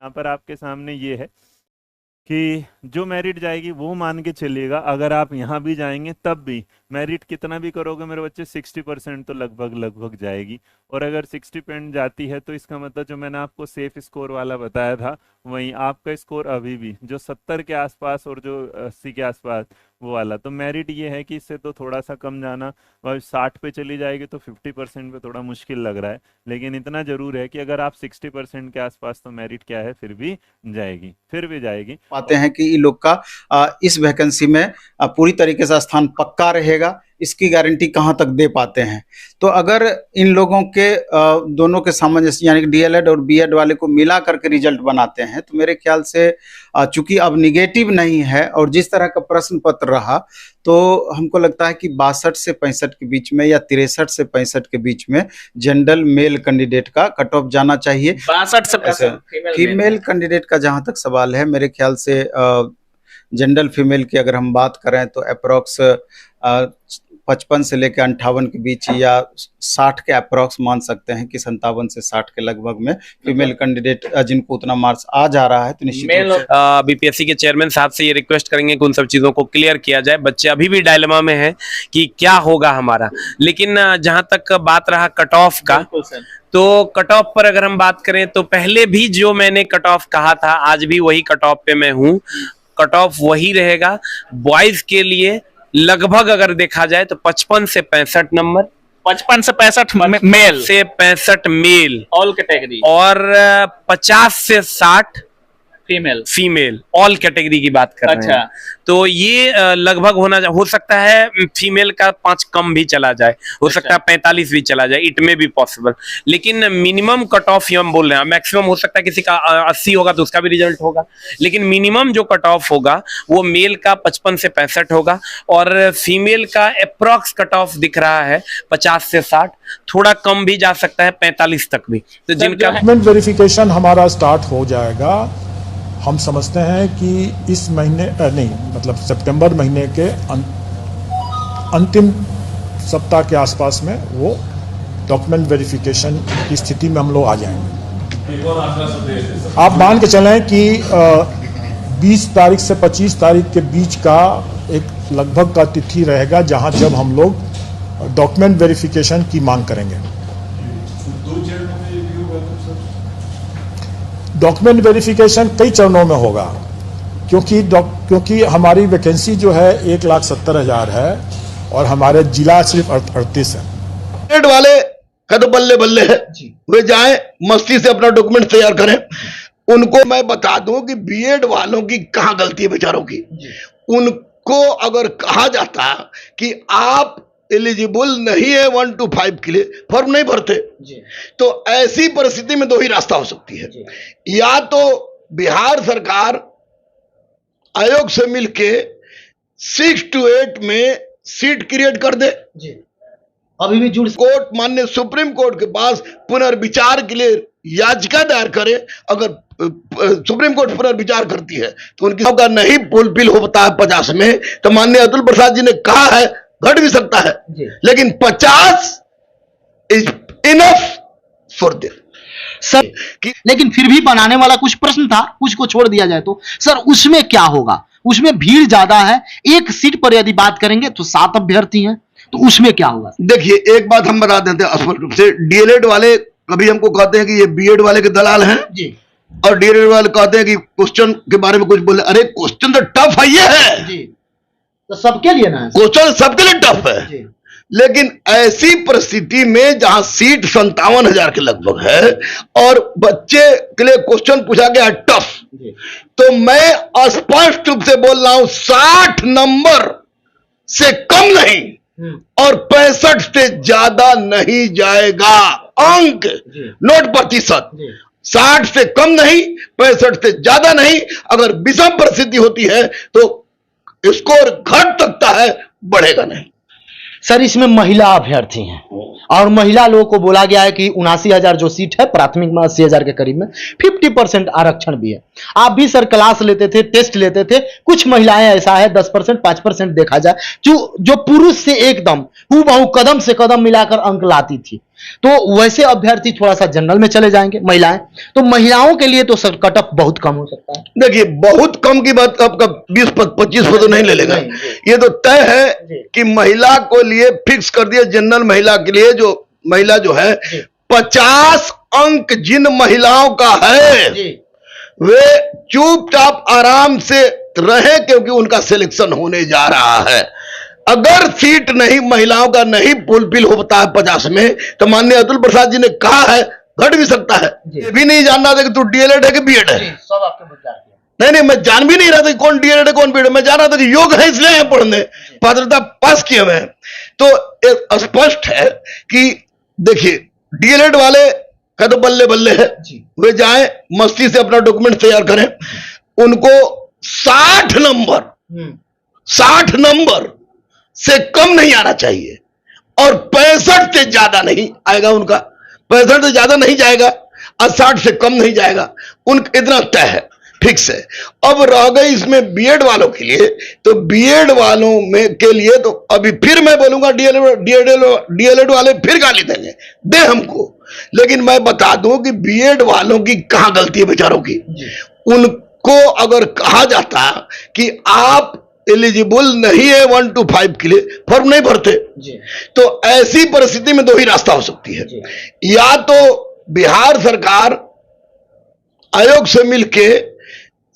यहाँ पर आपके सामने ये है कि जो मेरिट जाएगी वो मान के चलिएगा, अगर आप यहाँ भी जाएंगे तब भी मेरिट कितना भी करोगे मेरे बच्चे 60% तो लगभग जाएगी। और अगर 60% जाती है तो इसका मतलब जो मैंने आपको सेफ स्कोर वाला बताया था, वहीं आपका स्कोर अभी भी जो 70 के आसपास और जो 80 के आसपास वो वाला, तो मेरिट ये है कि इससे तो थोड़ा सा कम जाना, वह 60 पे चली जाएगी तो 50% पे थोड़ा मुश्किल लग रहा है। लेकिन इतना जरूर है कि अगर आप 60% के आसपास, तो मेरिट क्या है फिर भी जाएगी, फिर भी जाएगी। पाते हैं कि इन लोग का इस वैकेंसी में पूरी तरीके से स्थान पक्का रहेगा, इसकी गारंटी कहाँ तक दे पाते हैं। तो अगर इन लोगों के दोनों के सामंजस्य यानी कि डीएलएड और बीएड वाले को मिला करके रिजल्ट बनाते हैं, तो मेरे ख्याल से चूंकि अब निगेटिव नहीं है और जिस तरह का प्रश्न पत्र रहा, तो हमको लगता है कि 62 से 65 के बीच में या 63 से 65 के बीच में जनरल मेल कैंडिडेट का कट ऑफ जाना चाहिए। 62 से 65 फीमेल कैंडिडेट का जहां तक सवाल है, मेरे ख्याल से जनरल फीमेल की अगर हम बात करें तो अप्रोक्स 55 से लेकर 58 के बीच या 60 के अप्रोक्स मान सकते हैं कि 57 से 60 के लगभग में फीमेल कैंडिडेट जिनको उतना मार्क्स आ जा रहा है, तो निश्चित बीपीएससी के चेयरमैन साहब से ये रिक्वेस्ट करेंगे कि उन सब चीजों को क्लियर किया जाए। बच्चे अभी भी डायलेमा में हैं कि क्या होगा हमारा। लेकिन जहां तक बात रहा कट ऑफ का, तो कट ऑफ पर अगर हम बात करें तो पहले भी जो मैंने कट ऑफ कहा था, आज भी वही कट ऑफ पे मैं हूं। कट ऑफ वही रहेगा बॉयज के लिए, लगभग अगर देखा जाए तो 55 से 65 नंबर, 55 से 65 मेल से 65 मेल ऑल कैटेगरी, और 50 से 60 फीमेल ऑल कैटेगरी की बात कर रहे हैं। तो ये लगभग हो सकता है फीमेल का 5 कम भी चला जाए, हो सकता है 45 भी चला जाए, इट में भी पॉसिबल। लेकिन मिनिमम कट ऑफ हम बोल रहे हैं, मैक्सिमम हो सकता है किसी का 80 होगा तो उसका भी रिजल्ट होगा, लेकिन मिनिमम जो कट ऑफ होगा वो मेल का 55 से 65 होगा और फीमेल का अप्रॉक्स कट ऑफ दिख रहा है 50 से 60, थोड़ा कम भी जा सकता है 45 तक भी। तो जिनका डॉक्यूमेंट वेरिफिकेशन हमारा स्टार्ट हो जाएगा, हम समझते हैं कि इस महीने नहीं मतलब सितंबर महीने के अंतिम सप्ताह के आसपास में वो डॉक्यूमेंट वेरिफिकेशन की स्थिति में हम लोग आ जाएंगे। आप मान के चलें कि 20 तारीख से 25 तारीख के बीच का एक लगभग का तिथि रहेगा जहां जब हम लोग डॉक्यूमेंट वेरिफिकेशन की मांग करेंगे। डॉक्यूमेंट वेरिफिकेशन कई चरणों में होगा, क्योंकि हमारी वैकेंसी जो है 1,70,000 है और हमारे जिला सिर्फ 38 है। बीएड वाले का तो बल्ले बल्ले है, वे जाएं मस्ती से अपना डॉक्यूमेंट तैयार करें। उनको मैं बता दूं कि बीएड वालों की कहां गलती है बेचारों की। उनको अगर कहा जाता कि आप एलिजिबल नहीं है 1 to 5 के लिए, फॉर्म नहीं भरते, तो ऐसी परिस्थिति में 2 ही रास्ता हो सकती है। या तो बिहार सरकार आयोग से मिलके 6 to 8 में सीट क्रिएट कर दे, अभी भी जुड़ कोर्ट माननीय सुप्रीम कोर्ट के पास पुनर्विचार के लिए याचिका दायर करे। अगर सुप्रीम कोर्ट पुनर्विचार करती है तो उनकी का नहीं फुलफिल होता है 50 में, तो माननीय अतुल प्रसाद जी ने कहा है घट भी सकता है, लेकिन 50 is enough for this sir. लेकिन फिर भी बनाने वाला कुछ प्रश्न था, कुछ को छोड़ दिया जाए तो सर उसमें क्या होगा? उसमें भीड़ ज्यादा है, एक सीट पर यदि बात करेंगे तो 7 अभ्यर्थी हैं, तो उसमें क्या होगा? देखिए एक बात हम बता देते हैं स्पष्ट रूप से, डीएलएड वाले कभी हमको कहते हैं कि ये बीएड वाले के दलाल हैं जी, और डीएलएड वाले कहते हैं कि क्वेश्चन के बारे में कुछ बोले। अरे क्वेश्चन तो टफ है, ये है जी, तो सबके लिए ना है क्वेश्चन, सबके लिए टफ है जी। लेकिन ऐसी परिस्थिति में जहां सीट 57,000 के लगभग है और बच्चे के लिए क्वेश्चन पूछा गया टफ, तो मैं स्पष्ट रूप से बोल रहा हूं 60 नंबर से कम नहीं और 65 से ज्यादा नहीं जाएगा अंक, नोट प्रतिशत। 60 से कम नहीं, 65 से ज्यादा नहीं। अगर विषम परिस्थिति होती है तो स्कोर घट सकता है, बढ़ेगा नहीं। सर इसमें महिला अभ्यर्थी हैं और महिला लोगों को बोला गया है कि 79,000 जो सीट है प्राथमिक में 80,000 के करीब में 50% आरक्षण भी है। आप भी सर क्लास लेते थे, टेस्ट लेते थे, कुछ महिलाएं ऐसा है 10% 5% देखा जाए जो पुरुष से एकदम हूबहू कदम से कदम मिलाकर अंक लाती थी, तो वैसे अभ्यर्थी थोड़ा सा जनरल में चले जाएंगे महिलाएं, तो महिलाओं के लिए तो सर कट ऑफ बहुत कम हो सकता है। देखिए बहुत कम की बात, आपका 20-25 तो नहीं ले लेगा, ये तो तय है कि महिला को लिए फिक्स कर दिया, जनरल महिला के लिए जो महिला जो है 50 अंक जिन महिलाओं का है वे चुपचाप आराम से रहे, क्योंकि उनका सिलेक्शन होने जा रहा है। अगर सीट नहीं महिलाओं का नहीं फुलफिल होता है 50 में, तो माननीय अतुल प्रसाद जी ने कहा है घट भी सकता है। ये भी नहीं जानना था कि तू डीएलएड है कि बीएड है, सब आपके नहीं, मैं जान भी नहीं रहा था कि कौन डीएलएड है कौन बीएड है, मैं जान रहा था कि योग है इसलिए है पढ़ने, पात्रता पास किए हुए हैं। तो स्पष्ट है कि देखिए डीएलएड वाले का तो बल्ले बल्ले है, वे जाएं मस्ती से अपना डॉक्यूमेंट तैयार करें, उनको 60 नंबर से कम नहीं आना चाहिए और 65 से ज्यादा नहीं आएगा उनका, 65 से ज्यादा नहीं जाएगा और 60 से कम नहीं जाएगा, उनका इतना तय है, फिक्स है। अब रह गई इसमें बीएड वालों के लिए, तो बीएड वालों में के लिए तो अभी फिर मैं बोलूंगा डीएलएड वाले फिर गाली देंगे, दे हमको, लेकिन मैं बता दूं कि बीएड वालों की कहां गलती है बेचारों की। उनको अगर कहा जाता कि आप एलिजिबल नहीं है 1 to 5 के लिए, फॉर्म नहीं भरते, तो ऐसी परिस्थिति में दो ही रास्ता हो सकती है, या तो बिहार सरकार आयोग से मिलके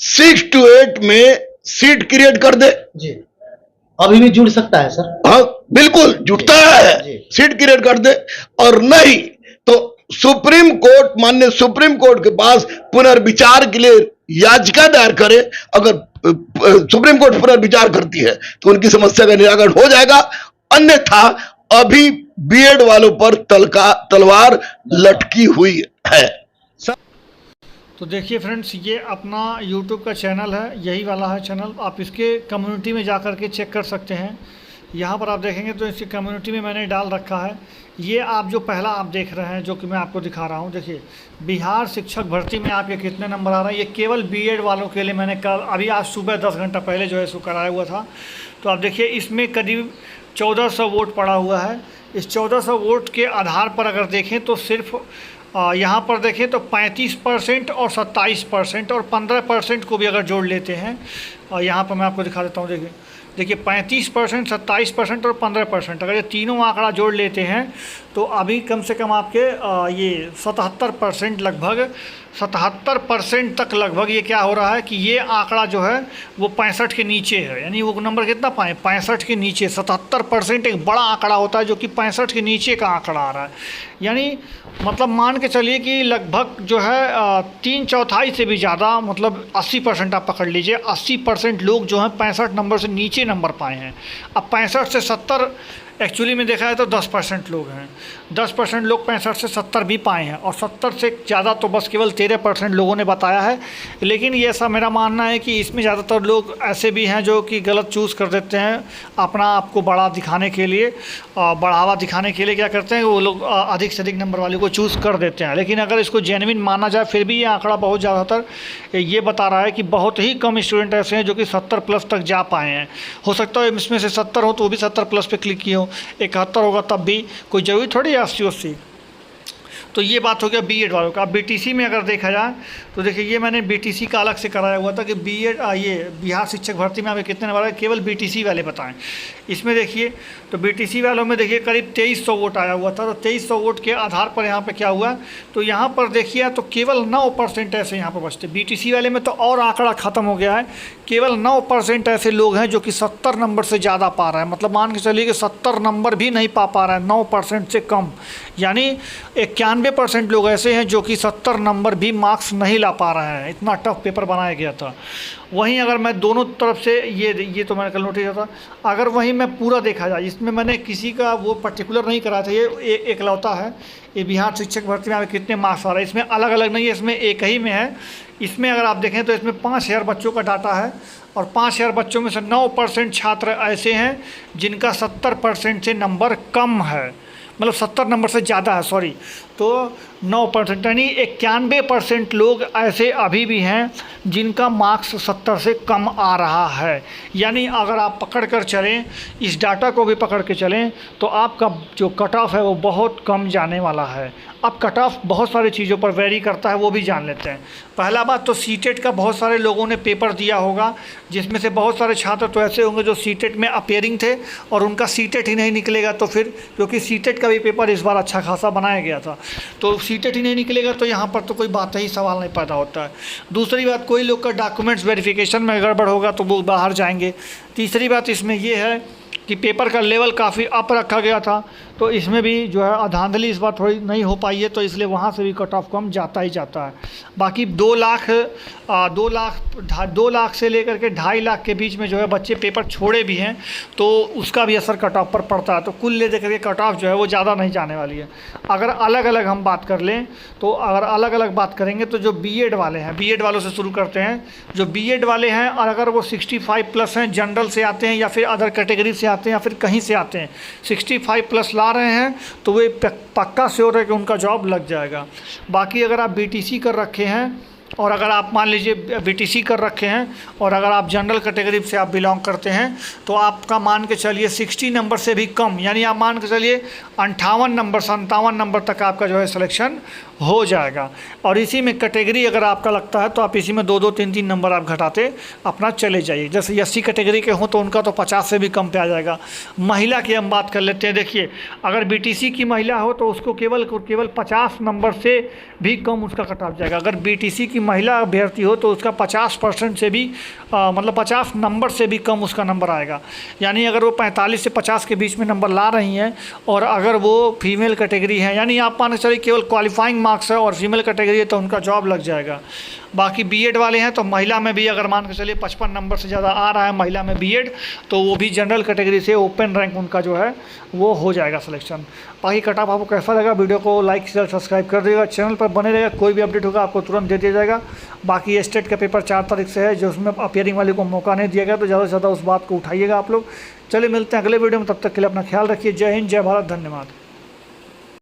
6 to 8 में सीट क्रिएट कर दे, अभी भी जुड़ सकता है सर, हाँ बिल्कुल जुटता है, सीट क्रिएट कर दे, और नहीं तो सुप्रीम कोर्ट, माननीय सुप्रीम कोर्ट के पास पुनर्विचार के लिए याचिका दायर करे। अगर सुप्रीम कोर्ट पुनर्विचार करती है तो उनकी समस्या का निराकरण हो जाएगा, अन्यथा अभी बीएड वालों पर तलवार लटकी हुई है। तो देखिए फ्रेंड्स, ये अपना YouTube का चैनल है, यही वाला है चैनल, आप इसके कम्युनिटी में जा कर के चेक कर सकते हैं। यहाँ पर आप देखेंगे तो इसकी कम्युनिटी में मैंने डाल रखा है, ये आप जो पहला आप देख रहे हैं जो कि मैं आपको दिखा रहा हूँ, देखिए बिहार शिक्षक भर्ती में आपके कितने नंबर आ रहे हैं, ये केवल बीएड वालों के लिए मैंने कल अभी आज सुबह 10 घंटा पहले जो है सो कराया हुआ था। तो आप देखिए इसमें करीब 1400 वोट पड़ा हुआ है। इस 1400 वोट के आधार पर अगर देखें तो सिर्फ यहाँ पर देखें तो 35% और 27% और 15% को भी अगर जोड़ लेते हैं, और यहाँ पर मैं आपको दिखा देता हूँ, देखिए 35%, 27% और 15%, अगर ये तीनों आंकड़ा जोड़ लेते हैं तो अभी कम से कम आपके ये 77% लगभग 77% तक लगभग ये क्या हो रहा है कि ये आंकड़ा जो है वो 65 के नीचे है, यानी वो नंबर कितना पाए 65 के नीचे। 77% एक बड़ा आंकड़ा होता है जो कि 65 के नीचे का आंकड़ा आ रहा है, यानी मतलब मान के चलिए कि लगभग जो है 3/4 से भी ज़्यादा, मतलब 80% आप पकड़ लीजिए, 80% लोग जो हैं 65 नंबर से नीचे नंबर पाए हैं। अब 65 से 70 एक्चुअली में देखा है तो 10% लोग हैं, 10% लोग 65 से 70 भी पाए हैं, और 70 से ज़्यादा तो बस केवल 13% लोगों ने बताया है। लेकिन ये ऐसा मेरा मानना है कि इसमें ज़्यादातर लोग ऐसे भी हैं जो कि गलत चूज़ कर देते हैं, अपना आपको बड़ा दिखाने के लिए, बढ़ावा दिखाने के लिए क्या करते हैं वो लोग अधिक से अधिक नंबर वाले को चूज़ कर देते हैं। लेकिन अगर इसको जेन्युइन माना जाए फिर भी ये आंकड़ा बहुत ज़्यादातर ये बता रहा है कि बहुत ही कम स्टूडेंट ऐसे हैं जो कि 70+ तक जा पाए हैं। हो सकता है इसमें से 70 हो तो वो भी 70+ पे क्लिक किए हो, 71 होगा तब भी, कोई ज़रूरी थोड़ी 80-80। तो ये बात हो गया बीएड वालों का। बीटीसी में अगर देखा जाए तो देखिए ये मैंने बीटीसी का अलग से कराया हुआ था कि बीएड ये बिहार शिक्षक भर्ती में हमें कितने नंबर आए, केवल बीटीसी वाले बताएं। इसमें देखिए तो बीटीसी वालों में देखिए करीब 2300 वोट आया हुआ था। तो 2300 वोट के आधार पर यहाँ पे क्या हुआ, तो यहाँ पर देखिए तो केवल 9% ऐसे यहाँ पर बचते। बीटीसी वाले में तो और आंकड़ा ख़त्म हो गया है, केवल 9% ऐसे लोग हैं जो कि 70 नंबर से ज़्यादा पा रहे हैं, मतलब मान के चलिए कि 70 नंबर भी नहीं पा रहा है, 9% से कम, यानी 91% लोग ऐसे हैं जो कि 70 नंबर भी मार्क्स नहीं ला पा रहे हैं। इतना टफ पेपर बनाया गया था। वहीं अगर मैं दोनों तरफ से ये तो मैंने कल नोटिस किया था, अगर वहीं मैं पूरा देखा जाए, इसमें मैंने किसी का वो पर्टिकुलर नहीं करा था, ये एकलौता है, ये बिहार शिक्षक भर्ती में हमें कितने मार्क्स आ रहे हैं, इसमें अलग अलग नहीं है, इसमें एक ही में है। इसमें अगर आप देखें तो इसमें 5000 बच्चों का डाटा है, और 5000 बच्चों में से 9% छात्र ऐसे हैं जिनका 70% से नंबर कम है, मतलब 70 नंबर से ज़्यादा है, सॉरी, तो 9%, यानी 91% लोग ऐसे अभी भी हैं जिनका मार्क्स 70 से कम आ रहा है। यानी अगर आप पकड़ कर चलें, इस डाटा को भी पकड़ के चलें, तो आपका जो कट ऑफ है वो बहुत कम जाने वाला है। अब कट ऑफ बहुत सारी चीज़ों पर वेरी करता है, वो भी जान लेते हैं। पहला बात तो सीटेट का बहुत सारे लोगों ने पेपर दिया होगा, जिसमें से बहुत सारे छात्र तो ऐसे होंगे जो सीटेट में अपेयरिंग थे और उनका सीटेट ही नहीं निकलेगा। तो फिर क्योंकि सीटेट का भी पेपर इस बार अच्छा खासा बनाया गया था, तो सीटेट ही नहीं निकलेगा तो यहाँ पर तो कोई बात ही सवाल नहीं पैदा होता है। दूसरी बात, कोई लोग का डॉक्यूमेंट्स वेरिफिकेशन में गड़बड़ होगा तो वो बाहर जाएंगे। तीसरी बात इसमें ये है कि पेपर का लेवल काफ़ी अप रखा गया था, तो इसमें भी जो है धांधली इस बार थोड़ी नहीं हो पाई है, तो इसलिए वहाँ से भी कट ऑफ कम जाता ही जाता है। बाकी 2 लाख से लेकर के 2.5 लाख के बीच में जो है बच्चे पेपर छोड़े भी हैं, तो उसका भी असर कट ऑफ पर पड़ता है। तो कुल ले देकर के कट ऑफ जो है वो ज़्यादा नहीं जाने वाली है। अगर अलग अलग हम बात कर लें, तो अगर अलग अलग बात करेंगे तो जो बीएड वाले हैं, बीएड वालों से शुरू करते हैं। जो बीएड वाले हैं और अगर वो 65+ हैं, जनरल से आते हैं या फिर अदर कैटेगरी से आते हैं या फिर कहीं से आते हैं, 65+ ला रहे हैं, तो वे पक्का श्योर है कि उनका जॉब लग जाएगा। बाकी अगर आप बीटीसी कर रखे हैं और अगर आप मान लीजिए बीटीसी कर रखे हैं और अगर आप जनरल कैटेगरी से आप बिलोंग करते हैं, तो आपका मान के चलिए 60 नंबर से भी कम, यानी आप मान के चलिए 58 नंबर 57 नंबर तक आपका जो है सिलेक्शन हो जाएगा। और इसी में कैटेगरी अगर आपका लगता है तो आप इसी में 2-2 3-3 नंबर आप घटाते अपना चले जाइए। जैसे एससी कैटेगरी के हों तो उनका तो 50 से भी कम पे आ जाएगा। महिला की हम बात कर लेते हैं। देखिए, अगर बीटीसी की महिला हो तो उसको केवल 50 नंबर से भी कम उसका कट ऑफ जाएगा। अगर बीटीसी की महिला अभ्यर्थी हो तो उसका 50% से भी मतलब 50 नंबर से भी कम उसका नंबर आएगा। यानी अगर वो 45 से 50 के बीच में नंबर ला रही हैं और अगर वो फीमेल कैटेगरी है, यानी आप मान के चलिए केवल क्वालिफाइंग मार्क्स है और फीमेल कैटेगरी है, तो उनका जॉब लग जाएगा। बाकी बीएड वाले हैं तो महिला में भी अगर मान के चलिए 55 नंबर से ज़्यादा आ रहा है महिला में बीएड, तो वो भी जनरल कैटेगरी से ओपन रैंक उनका जो है वो हो जाएगा सिलेक्शन। बाकी कट ऑफ आपको कैसा लगा, वीडियो को लाइक शेयर सब्सक्राइब कर दीजिएगा, चैनल पर बने रहेगा, कोई भी अपडेट होगा आपको तुरंत दे दिया जाएगा। बाकी स्टेट का पेपर 4 तारीख से है, जो उसमें अपियरिंग वाले को मौका नहीं दिया गया, तो ज़्यादा से ज़्यादा उस बात को उठाइएगा आप लोग। चलिए मिलते हैं अगले वीडियो में, तब तक के लिए अपना ख्याल रखिए। जय हिंद, जय भारत, धन्यवाद।